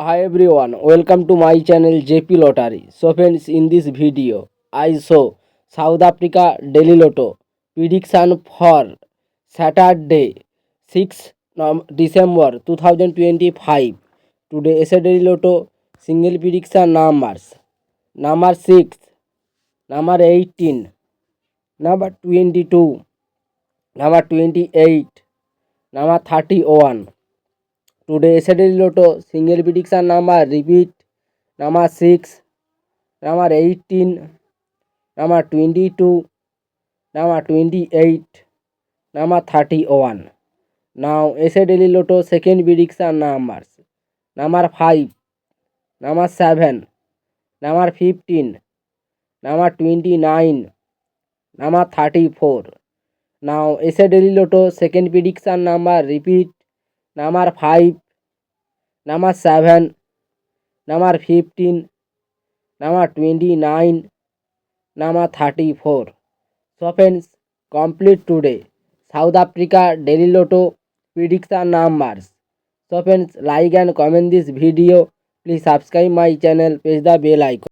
Hi everyone, welcome to my channel JP Lottery. So friends, in this video, I show South Africa Daily Lotto prediction for Saturday 6 December 2025. Today SA Daily Lotto single prediction numbers: number 6, number 18, number 22, number 28, number 31. Today SA Daily Lotto single prediction number repeat: number 6, number 18, number 22, number 28, number 31. Now SA Daily Lotto second prediction numbers: number 5, number 7, number 15, number 29, number 34. Now SA Daily Lotto second prediction number repeat: number 5, number 7, number 15, number 29, number 34. So friends, complete today South Africa Daily Lotto prediction numbers. So friends, like and comment this video. Please subscribe my channel, press the bell icon.